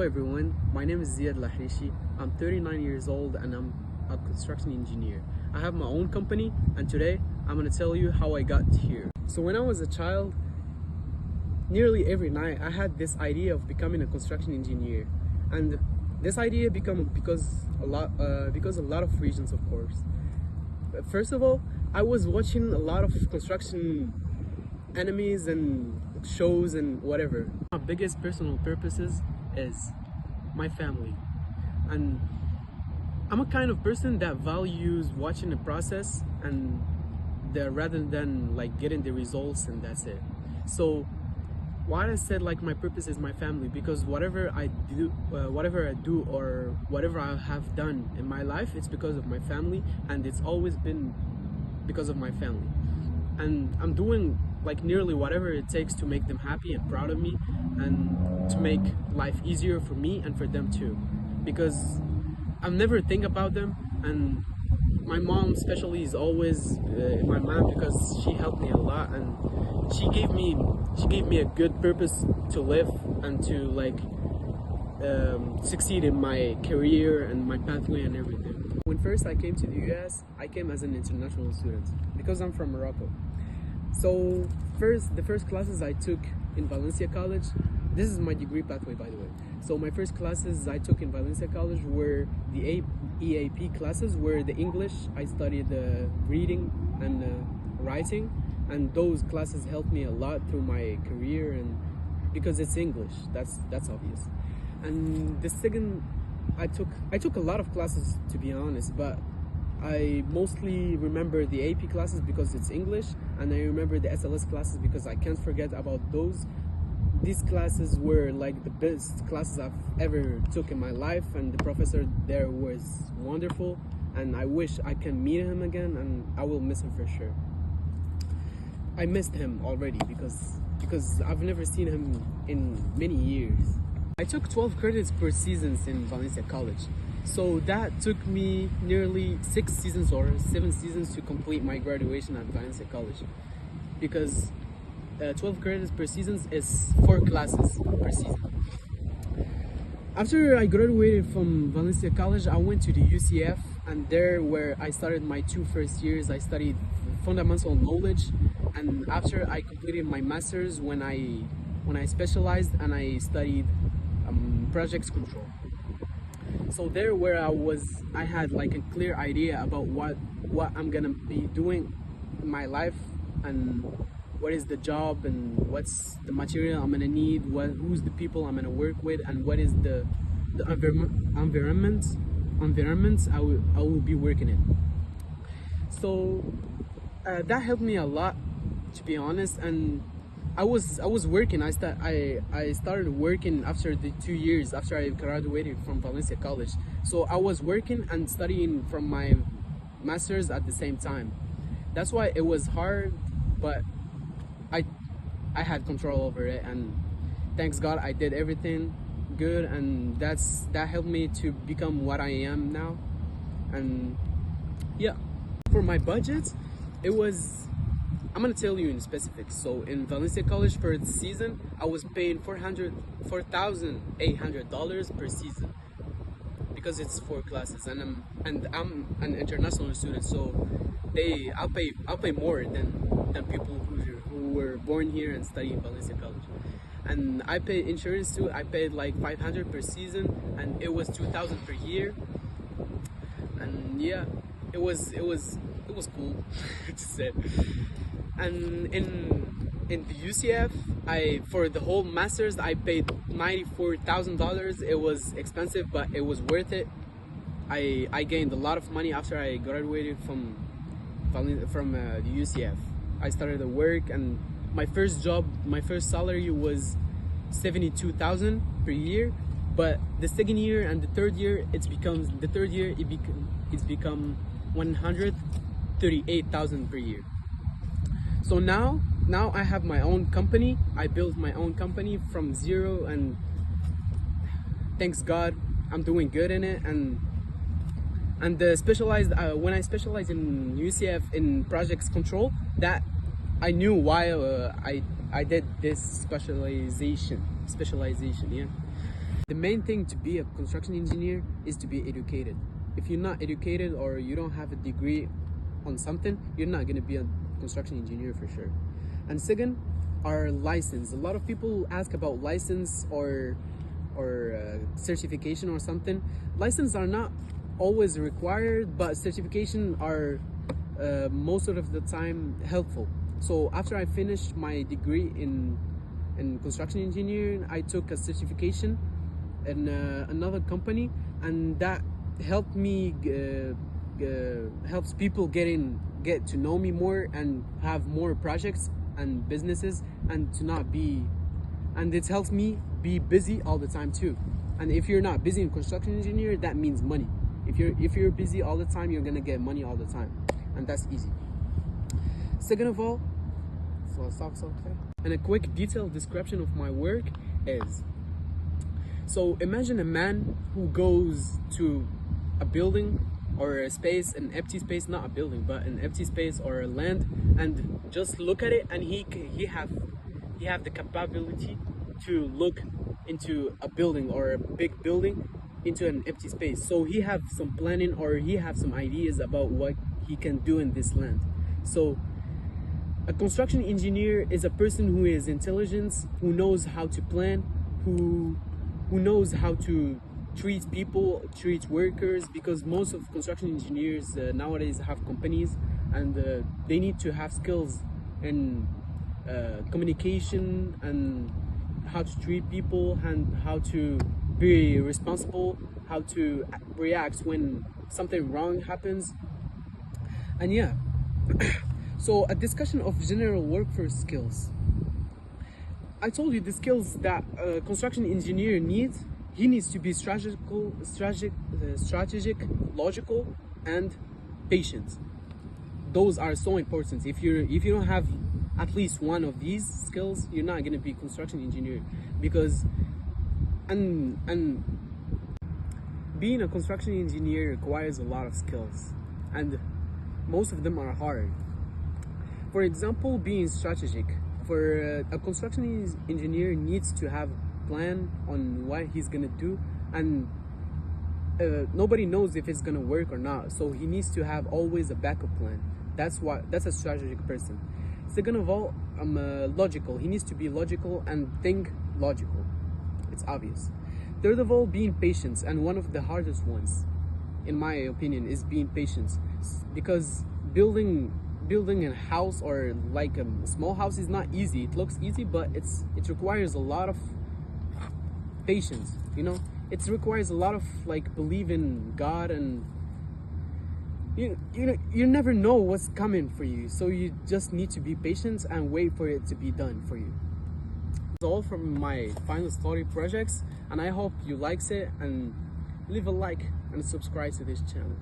everyone, my name is Ziad Lahrishi. I'm 39 years old and I'm a construction engineer. I have my own company and today I'm going to tell you how I got here. So when I was a child, nearly every night I had this idea of becoming a construction engineer, and this idea became because a lot of reasons, of course. First of all, I was watching a lot of construction enemies and shows and whatever. My biggest personal purposes is my family, and I'm a kind of person that values watching the process and rather than like getting the results and that's it. So why I said like my purpose is my family, because whatever I do or whatever I have done in my life, it's because of my family, and it's always been because of my family. And I'm doing like nearly whatever it takes to make them happy and proud of me, and to make life easier for me and for them too, because I've never think about them. And my mom especially is always in my mind because she helped me a lot, and she gave me a good purpose to live and to like succeed in my career and my pathway and everything. When first I came to the US, I came as an international student because I'm from Morocco. So the first classes I took in Valencia College, this is my degree pathway, by the way. So my first classes I took in Valencia College were the EAP classes, where the English, I studied reading and writing, and those classes helped me a lot through my career, and because it's English, that's obvious. And the second, I took a lot of classes, to be honest, but I mostly remember the AP classes because it's English, and I remember the SLS classes because I can't forget about those. These classes were like the best classes I've ever took in my life, and the professor there was wonderful, and I wish I can meet him again, and I will miss him for sure. I missed him already because I've never seen him in many years. I took 12 credits per season in Valencia College. So that took me nearly 6 seasons or 7 seasons to complete my graduation at Valencia College, because 12 credits per season is 4 classes per season. After I graduated from Valencia College, I went to the UCF, and there where I started my 2 first years. I studied fundamental knowledge, and after I completed my master's, when I specialized and I studied projects control. So there where I had like a clear idea about what I'm gonna be doing in my life, and what is the job, and what's the material I'm gonna need, who's the people I'm gonna work with, and what is the environment I will be working in. So that helped me a lot, to be honest. And I was working. I started working after the 2 years after I graduated from Valencia College. So I was working and studying from my master's at the same time. That's why it was hard, but I had control over it, and thanks God I did everything good, and that helped me to become what I am now. And yeah, for my budget, I'm gonna tell you in specifics. So in Valencia College for the season, I was paying $4,800 per season, because it's 4 classes, and I'm an international student, so I'll pay more than people who were born here and study in Valencia College. And I paid insurance too. I paid like $500 per season, and it was $2,000 per year. And yeah, it was cool to say. And in the UCF, for the whole masters I paid $94,000. It was expensive, but it was worth it. I gained a lot of money after I graduated from the UCF. I started to work, and my first salary was $72,000 per year. But the second year and the third year, it's become $138,000 per year. So now I have my own company. I built my own company from zero, and thanks God I'm doing good in it. And the specialized when I specialized in UCF in projects control, that I knew why I did this specialization, yeah. The main thing to be a construction engineer is to be educated. If you're not educated or you don't have a degree on something, you're not going to be a construction engineer for sure. And second, our license. A lot of people ask about license or certification or something. License are not always required, but certification are most of the time helpful. So after I finished my degree in construction engineering, I took a certification in another company, and that helped me helps people get to know me more and have more projects and businesses, and to not be, and it helps me be busy all the time too. And if you're not busy in construction engineer, that means money. If you're busy all the time, you're gonna get money all the time, and that's easy. Second of all, and a quick detailed description of my work is, so imagine a man who goes to a building or a space, an empty space, not a building, but an empty space or a land, and just look at it, and he have the capability to look into a building or a big building into an empty space. So he have some planning, or he have some ideas about what he can do in this land. So a construction engineer is a person who is intelligent, who knows how to plan, who knows how to treat people, treat workers, because most of construction engineers nowadays have companies, and they need to have skills in communication and how to treat people and how to be responsible, how to react when something wrong happens. And yeah, so a discussion of general workforce skills. I told you the skills that a construction engineer needs. He needs to be strategic, logical, and patient. Those are so important. If you don't have at least one of these skills, you're not gonna be a construction engineer. Because and being a construction engineer requires a lot of skills, and most of them are hard. For example, being strategic. For a construction engineer needs to have a plan on what he's gonna do, and nobody knows if it's gonna work or not. So he needs to have always a backup plan. That's a strategic person. Second of all, logical. He needs to be logical and think logical. It's obvious. Third of all, being patient, and one of the hardest ones, in my opinion, is being patient, because building a house, or like a small house, is not easy. It looks easy, but it requires a lot of patience. It requires a lot of believe in God, and you never know what's coming for you, so you just need to be patient and wait for it to be done for you. That's all from my final story projects, and I hope you liked it, and leave a like and subscribe to this channel.